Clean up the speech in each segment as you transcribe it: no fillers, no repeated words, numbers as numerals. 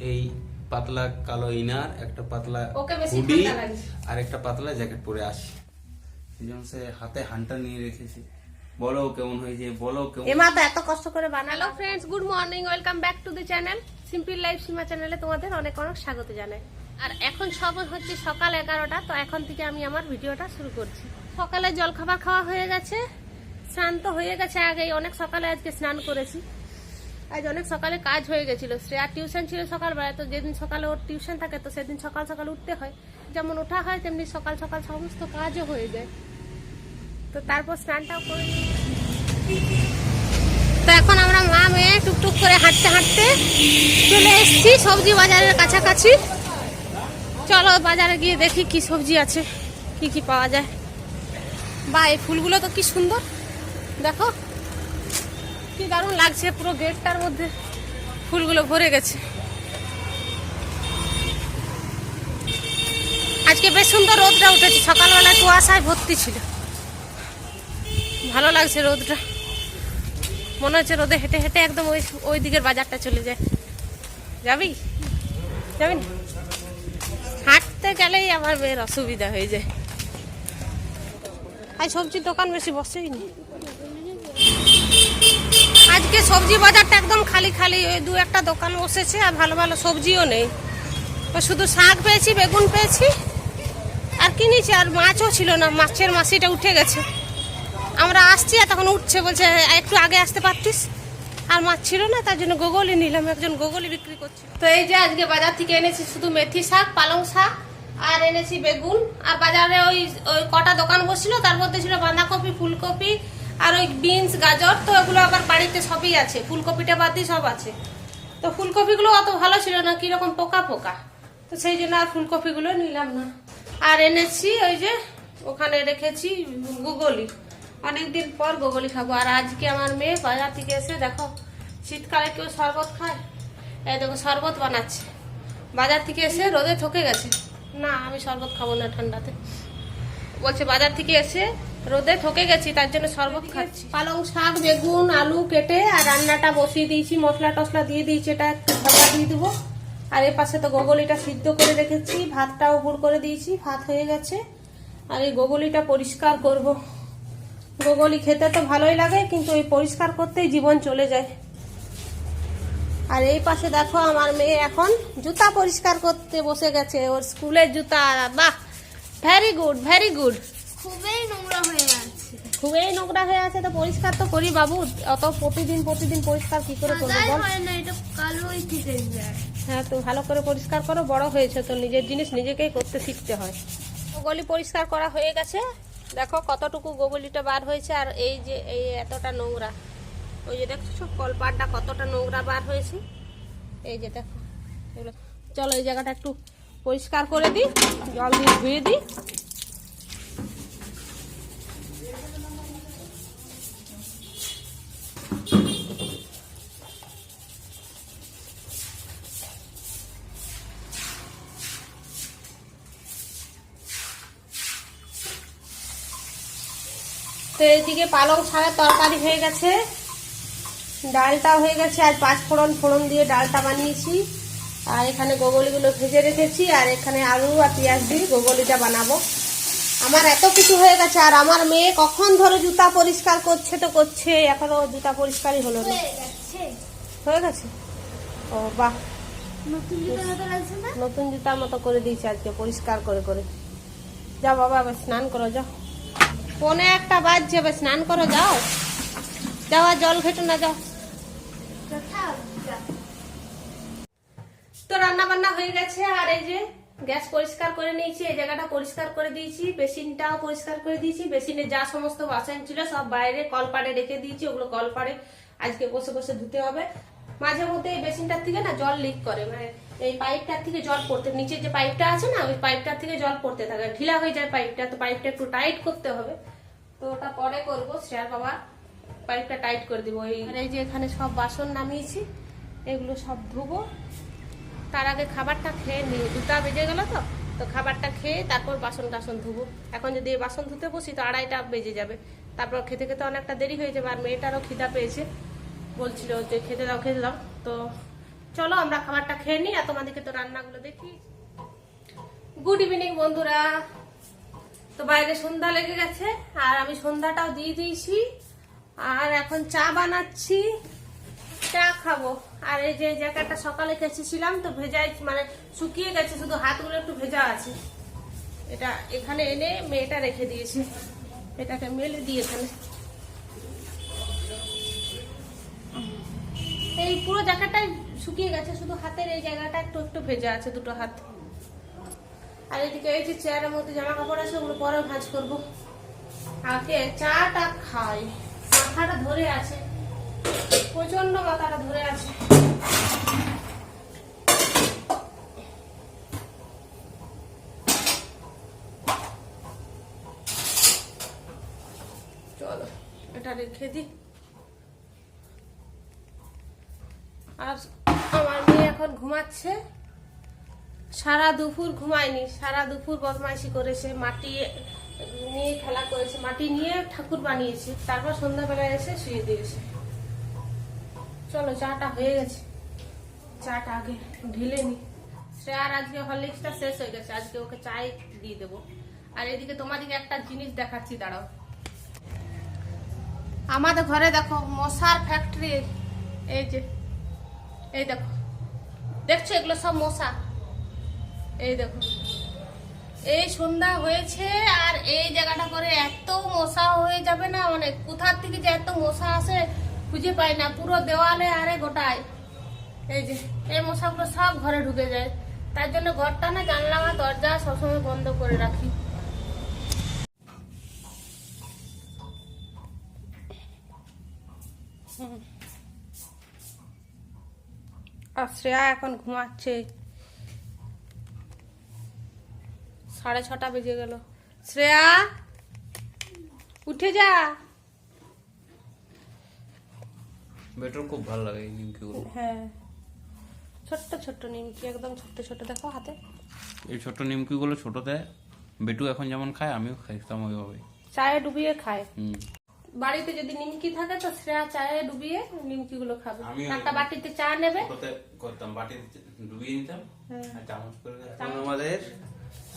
এই পাতলা কালো ইনার, একটা পাতলা ওকে বেশি হুডি ঠান্ডা লাগছে। আর একটা পাতলা জ্যাকেট পরে আসি। এই জন্য সে হাতে হান্টার নিয়ে রেখেছি। বলো কেমন হয়েছে, বলো কেমন। এমা তো এত কষ্ট করে বানালো। Friends, good morning, welcome back to the channel simple life Seema চ্যানেলে তোমাদের অনেক অনেক স্বাগত জানাই। আর এখন সময় হচ্ছে সকাল 11টা। তো এখন থেকে আমি আমার ভিডিওটা শুরু করছি। সকালে জলখাবার খাওয়া হয়ে গেছে, স্নান তো হয়ে গেছে আগেই, অনেক সকালে আজকে স্নান করেছি। আজ অনেক সকালে কাজ হয়ে গেছিল, শ্রেয়ার টিউশন ছিল সকালবেলায়। তো যেদিন সকালে ওর টিউশন থাকে তো সেদিন সকাল সকাল উঠতে হয়, যেমন ওঠা হয় তেমনি সকাল সকাল সমস্ত কাজও হয়ে যায়। তো তারপর স্নানটাও করে তো এখন আমরা মা মেয়ে টুকটুক করে হাঁটতে হাঁটতে চলে এসেছি সবজি বাজারের কাছাকাছি। চলো বাজারে গিয়ে দেখি কি সবজি আছে, কি কি পাওয়া যায়। বা এই ফুলগুলো তো কি সুন্দর, দেখো কি দারুণ লাগছে, পুরো গেটটার মধ্যে ফুলগুলো ভরে গেছে। আজকে বেশ সুন্দর রোদটা উঠেছে, সকালবেলা কুয়াশায় ভর্তি ছিল, ভালো লাগছে রোদটা। মনে হচ্ছে রোদে হেঁটে হেঁটে একদম ওই দিকের বাজারটা চলে যায়। যাবি যাবি না? হাঁটতে গেলেই আমার মেয়ের অসুবিধা হয়ে যায়। আজ সবজির দোকান বেশি বসেই নি। আজকে সবজি বাজারটা একদম খালি খালি, ওই দু একটা দোকান বসেছে আর ভালো ভালো সবজিও নেই। শুধু শাক পেয়েছি, বেগুন পেয়েছি আর কিনেছি, আর মাছও ছিল না, মাছের মাসিটা উঠে গেছে। আমরা আসছি আর তখন উঠছে, বলছে একটু আগে আসতে পারতিস। আর মাছ ছিল না, তার জন্য গোগলি নিলাম, একজন গোগলি বিক্রি করছে। তো এই যে আজকে বাজার থেকে এনেছি শুধু মেথি শাক, পালং শাক আর এনেছি বেগুন। আর বাজারে ওই ওই কটা দোকান বসছিল, তার মধ্যে ছিল বাঁধাকপি, ফুলকপি আর ওই বিনস, গাজর। তো এগুলো আবার বাড়িতে সবই আছে, ফুলকপিটা বাদ দিয়ে সব আছে। তো ফুলকপিগুলো অত ভালো ছিল না, কিরকম পোকা পোকা, তো সেই জন্য আর ফুলকপিগুলো নিলাম না। আর এনেছি ওই যে ওখানে রেখেছি গুগলি, অনেকদিন পর গোগলি খাবো। আর আজকে আমার মেয়ে বাজার থেকে এসে, দেখো শীতকালে কেউ শরবত খায়, এই দেখো শরবত বানাচ্ছে। বাজার থেকে এসে রোদে ঠকে গেছে, না আমি শরবত খাবো না ঠান্ডাতে, বলছে বাজার থেকে এসে রোদে ঠকে গেছি তার জন্য শরবত খাচ্ছি। পালং শাক, বেগুন, আলু কেটে আর রান্নাটা বসিয়ে দিয়েছি, মশলা টসলা দিয়ে দিয়েছি, এটা একটু ভাজা দিয়ে দেবো। আর এর পাশে তো গোগলিটা সিদ্ধ করে রেখেছি, ভাতটাও গুড় করে দিয়েছি, ভাত হয়ে গেছে। আর এই গোগলিটা পরিষ্কার করব। গোগলি খেতে তো ভালোই লাগে, কিন্তু এই পরিষ্কার করতেই জীবন চলে যায়। আর এই পাশে দেখো আমার মেয়ে এখন জুতা পরিষ্কার করতে বসে গেছে, ওর স্কুলের জুতা। বাহ, ভেরি গুড ভেরি গুড। খুবই নোংরা হয়ে আছে, খুবই নোংরা হয়ে আছে, তো পরিষ্কার তো করি বাবু, অত প্রতিদিন প্রতিদিন পরিষ্কার কি করে করবো বল? হয় না, এটা কালোই থেকে যায়। হ্যাঁ, তো ভালো করে পরিষ্কার করো, বড় হয়েছে তো নিজের জিনিস নিজেকেই করতে শিখতে হয়। গোগলি পরিষ্কার করা হয়ে গেছে, দেখো কতটুকু গোগলিটা বার হয়েছে। আর এই যে এই এতটা নোংরা, ওই যে দেখছো কলপাটটা কতটা নোংরা বার হয়েছে, এই যে দেখো এগুলো। চলো এই জায়গাটা একটু পরিষ্কার করে দিই, জল দিয়ে ধুয়ে দিই। তো এইদিকে পালং শাকের তরকারি হয়ে গেছে, ডালটা হয়ে গেছে। আর 5 ফোড়ন দিয়ে ডালটা বানিয়েছি। আর এখানে গোগলিগুলো ভেজে রেখেছি, আর এখানে আলু আর পেঁয়াজ দিয়ে গোগলিটা বানাবো। আমার এত কিছু হয়ে গেছে। আর আমার মেয়ে কখন ধরে জুতা পরিষ্কার করছে তো করছে, এখনো জুতা পরিষ্কারই হলো না। হয়ে গেছে? ও বাহ, নতুন জুতার মতো লাগছে না? নতুন জুতার মতো করে দিয়েছে আজকে পরিষ্কার করে করে। যাও বাবা, আবার স্নান করো, যাও। 1:45 বাজছে, আবার স্নান করো, যাও যাও, আর জল ঘেটো না, যাও। তো রান্না বান্না হয়ে গেছে। আর এই যে গ্যাস পরিষ্কার করে নিয়েছি, এই জায়গাটা পরিষ্কার করে দিয়েছি, বেসিনটাও পরিষ্কার করে দিয়েছি। বেসিনে যা সমস্ত বাসন ছিল সব বাইরে কলপাড়ে রেখে দিয়েছি, ওগুলো কলপাড়ে আজকে বসে বসে ধুতে হবে। মাঝে মধ্যে এই বেসিনটার থেকে না জল লিক করে, মানে এই পাইপটার থেকে জল পড়তে, নিচের যে পাইপটা আছে না ওই পাইপটার থেকে জল পড়তে থাকে, ঢিলা হয়ে যায় পাইপটা। তো পাইপটা একটু টাইট করতে হবে, তো ওটা পরে করবো। শ্রেয়ার বাবা পাইপটা টাইট করে দিব। এই যে এখানে সব বাসন নামিয়েছি, এগুলো সব ধুবো। তার আগে খাবারটা খেয়ে নিই, 2টা বেজে গেল। তো খাবারটা খেয়ে তারপর বাসন টাসন ধুবো। এখন যদি এই বাসন ধুতে বসি তো 2:30টা বেজে যাবে, তারপর খেতে খেতে অনেকটা দেরি হয়ে যাবে। আর মেয়েটারও খিদা পেয়েছে, বলছিল যে খেতে দাও খেতে দাও। তো চলো আমরা খাবারটা খেয়ে নিই আর তোমাদেরকে তো রান্নাগুলো দেখি। গুড ইভিনিং বন্ধুরা। তো বাইরে সন্ধ্যা লেগে গেছে আর আমি সন্ধ্যাটাও দিয়ে দিয়েছি আর এখন চা বানাচ্ছি, চা খাবো। আর এই যে জ্যাকেটটা সকালে কেচেছিলাম তো ভেজাই মানে শুকিয়ে গেছে, শুধু হাতগুলো একটু ভেজা আছে। এটা এখানে এনে মেয়েটা রেখে দিয়েছি, এটাকে মেলে দিয়ে এখানে। এই পুরো জ্যাকেটটাই শুকিয়ে গেছে, শুধু হাতের এই জায়গাটা একটু একটু ভেজা আছে, দুটো হাত। আর এদিকে এই যে চেয়ারের মধ্যে জামা কাপড় আছে ওগুলো পরে ভাঁজ করবো। আগে চাটা খাই, মাথাটা ধরে আছে, প্রচন্ড মাথাটা ধরে আছে। চলো এটা রেখে দিই। আর আমার মেয়ে এখন ঘুমাচ্ছে, সারা দুপুর ঘুমায়নি, সারা দুপুর বদমাইশি করেছে, মাটি নিয়ে খেলা করেছে, মাটি নিয়ে ঠাকুর বানিয়েছে, তারপর সন্ধ্যাবেলায় এসে শুয়ে দিয়েছে। চলো চাটা হয়ে গেছে, চাটা আগে ঢেলে নি। শ্রেয়ার আজকে হরলিক্সটা শেষ হয়ে গেছে, আজকে ওকে চাই দিয়ে দেবো। আর এদিকে তোমাদেরকে একটা জিনিস দেখাচ্ছি, দাঁড়াও। আমাদের ঘরে দেখো মশার ফ্যাক্টরি, এই যে এই দেখো, দেখছো এগুলো সব মশা। এই দেখো এই সন্ধ্যা হয়েছে আর এই জায়গাটা করে এত মশা হয়ে যাবে না, মানে কোথার থেকে যে এত মশা আসে খুঁজে পাই না, পুরো দেওয়ালে আরে গোটায়। এই যে এই মশাগুলো সব ঘরে ঢুকে যায়, তার জন্য ঘরটা না জানলা দরজা সবসময় বন্ধ করে রাখি। আর শ্রেয়া এখন ঘুমাচ্ছে, 6:30 বেজে গেল। শ্রেয়া উঠে যা। বেটার খুব ভালো লাগে এই নিমকিগুলো। হ্যাঁ ছোট্ট ছোট্ট নিমকি, একদম ছোট্ট ছোট্ট, দেখো হাতে। এই ছোট নিমকিগুলো ছোটতে বেটু এখন যেমন খায় আমিও খাইতাম ওইভাবে, চায়ে ডুবিয়ে খায়। হুম। বাড়িতে যদি নিমকি থাকে তো শ্রেয়া চায়ে ডুবিয়ে নিমকি গুলো খাবে। আমিও একটা বাটিতে চা নেবে, ছোটতে করতাম, বাটিতে ডুবিয়ে নিতাম হ্যাঁ। আর চামচ করে খেতাম। আমাদের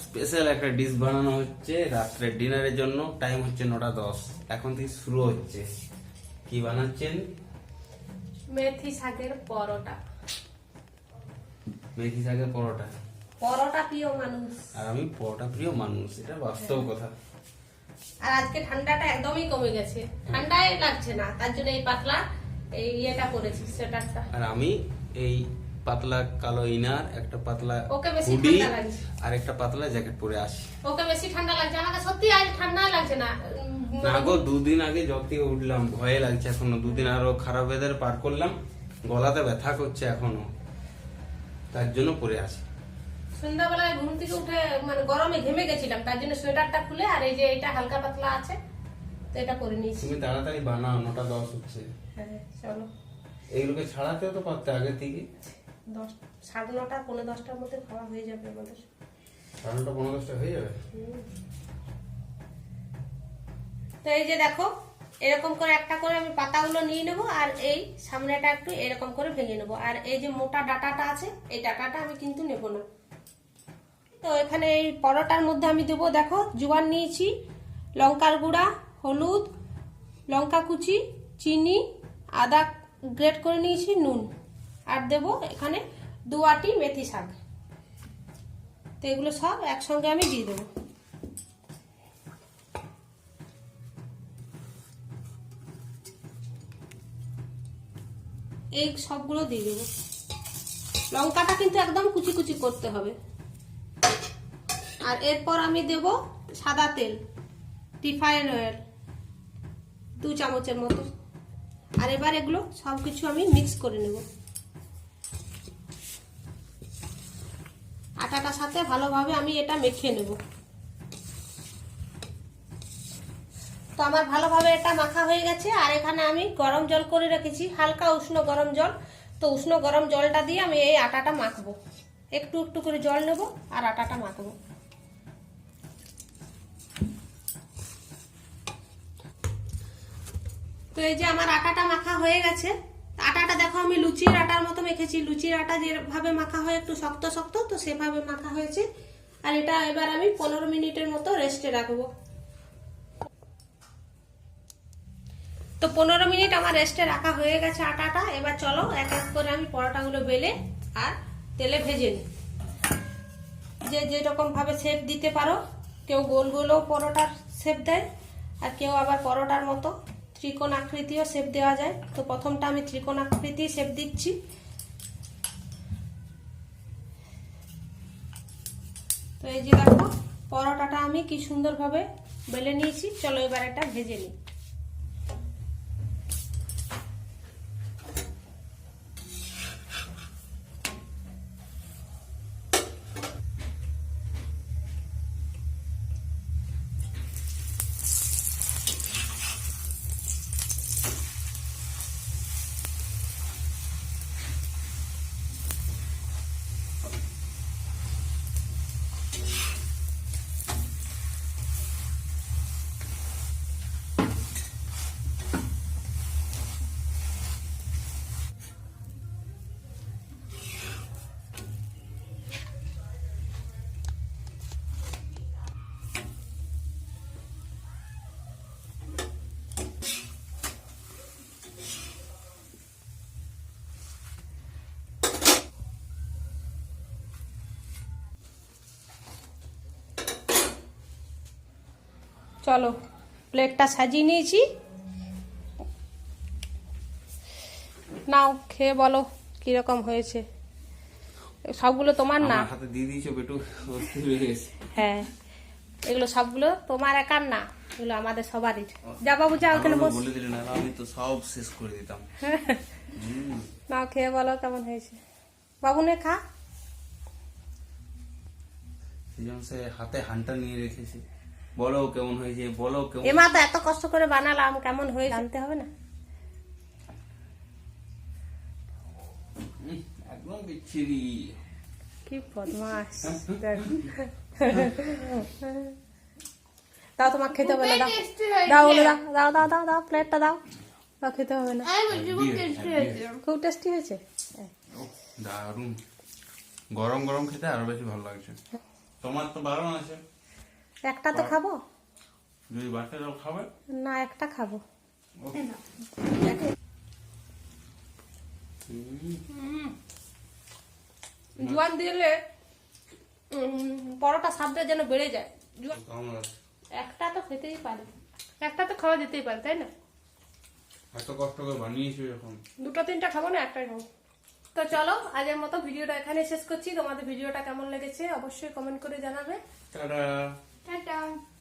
স্পেশাল একটা ডিশ বানানো হচ্ছে রাত্রে ডিনারের জন্য, টাইম হচ্ছে 9:10, এখন থেকে শুরু হচ্ছে। কি বানাচ্ছেন? মেথি শাকের পরোটা। মেথি শাকের পরোটা। পরোটা প্রিয় মানুষ, আর আমি পরোটা প্রিয় মানুষ, এটা বাস্তব কথা। আর আজকে ঠান্ডাটা একদমই কমে গেছে, ঠান্ডাই লাগছে না, তার জন্য এই পাতলা এই ইয়েটা করেছি, সেটারটা। আর আমি এই পাতলা কালো ইনার, একটা পাতলা ওকে বেশি হুডি ঠান্ডা লাগছে, আর একটা পাতলা জ্যাকেট পরে আসি। ওকে বেশি ঠান্ডা লাগছে, আমাকে সত্যি আজ ঠান্ডা লাগছে না। না গো, 2 দিন আগে জ্বর থেকে উঠলাম, ভয়ে লাগছে এখনো। 2 দিন আরো খারাপ ওয়েদার পার করলাম, গলাতে ব্যথা করছে এখনো, তার জন্য পরে আসি। সন্ধ্যাবেলায় ঘুম থেকে উঠে মানে গরমে ঘেমে গেছিলাম, তার জন্য সোয়েটারটা খুলে আর এই যে এটা হালকা পাতলা আছে তো এটা করে নিয়েছি। তুমি তাড়াতাড়ি বানাও, 9:10 হচ্ছে। হ্যাঁ চলো, এইগুলোকে ছাড়াতেও তো পারতে আগে থেকে। 9:30 পৌনে 10টার মধ্যে খাওয়া হয়ে যাবে আমাদের। 9:30 পৌনে 10টা হয়ে যাবে। তো এই যে দেখো এরকম করে একটা করে আমি পাতাগুলো নিয়ে নেবো আর এই সামনেটা একটু এরকম করে ভেঙে নেবো। আর এই যে মোটা ডাটাটা আছে এই ডাটাটা আমি কিন্তু নেবো না। তো এখানে এই পরোটার মধ্যে আমি দেবো, দেখো জোয়ান নিয়েছি, লঙ্কার গুঁড়া, হলুদ, লঙ্কা কুচি, চিনি, আদা গ্রেট করে নিয়েছি, নুন, আর দেবো এখানে 2 আটি মেথি শাক। তো এগুলো সব একসঙ্গে আমি দিয়ে দেবো। এই সবগুলো দিয়ে দেবো। লঙ্কাটা কিন্তু একদম কুচি কুচি করতে হবে। আর এরপর আমি দেব সাদা তেল, রিফাইন অয়েল 2 চামচের মতো। আর এবার এগুলো সবকিছু আমি মিক্স করে নেব। আটাটার সাথে ভালোভাবে আমি এটা মেখে নেব। তো আমার ভালোভাবে এটা মাখা হয়ে গেছে। আর এখানে আমি গরম জল করে রেখেছি, হালকা উষ্ণ গরম জল। তো উষ্ণ গরম জলটা দিয়ে আমি এই আটাটা মাখবো, একটু একটু করে জল নেব আর আটাটা মাখবো। তো এই যে আমার আটাটা মাখা হয়ে গেছে, আটাটা দেখো আমি লুচির আটার মতো মেখেছি, লুচির আটা যেভাবে মাখা হয় একটু শক্ত শক্ত, তো সেভাবে মাখা হয়েছে। আর এটা এবার আমি 15 মিনিটের মতো রেস্টে রাখবো। তো 15 মিনিট আমার রেস্টে রাখা হয়ে গেছে আটাটা। এবার চলো এক এক করে আমি পরোটাগুলো বেলে আর তেলে ভেজে নিই। যে যেরকম ভাবে শেপ দিতে পারো, কেউ গোল গোলও পরোটার শেপ দেয়, আর কেউ আবার পরোটার মতো ত্রিকোণ আকৃতিও শেপ দেওয়া যায়। তো প্রথমটা আমি ত্রিকোণ আকৃতি শেপ দিচ্ছি। তো এই যে দেখো পরোটাটা আমি কি সুন্দরভাবে বেলে নিয়েছি। চলো এবার এটা ভেজে নিই। চলো প্লেটটা সাজিয়ে নিয়েছি, নাও খেয়ে বলো কিরকম হয়েছে। সবগুলো তোমার না, আমার হাতে দিয়ে দিয়েছো বেটু, অস্থির হয়ে গেছে। হ্যাঁ এগুলো সবগুলো তোমার একার না, এগুলো আমাদের সবারই। যা বাবু যা ওখানে বস। বলে দিলে না, আমি তো সব শেষ করে দিতাম। নাও খেয়ে বলো কেমন হয়েছে। বাবু নে খা। সেজন্য সে হাতে হানটা নিয়ে রেখেছে। বলো কেমন হয়েছে, বলো কেমন। এমা তো এত কষ্ট করে বানালাম, কেমন হয়ে জানতে হবে না। একদম বিচ্ছিরি। কি বদমাস। দাও তোমার খেতে হবে না, দাও দাও বলে দাও, দাও দাও দাও দাও প্লেটটা দাও, দাও খেতে হবে না। আমি বলছি খুব টেস্টি হয়েছে। খুব টেস্টি হয়েছে। দারুন, গরম গরম খেতে আরো বেশি ভালো লাগছে। তোমার তো বারণ আছে, একটা তো খাবো যদি বাচ্চারাও খাবে। না, একটা খাবো। জোয়ান দিলে পরোটা স্বাদটা যেন বেড়ে যায়। কেমন আছে? একটা তো খেতেই পারে, একটা তো খাওয়া যেতেই পারে, তাই না? এত কষ্ট করে বানিয়েছো যখন। দুটো তিনটা খাবো না, একটাই খাবো। তো চলো আজকের মতো ভিডিওটা এখানে শেষ করছি। তোমাদের ভিডিওটা কেমন লেগেছে অবশ্যই কমেন্ট করে জানাবে। টাটা।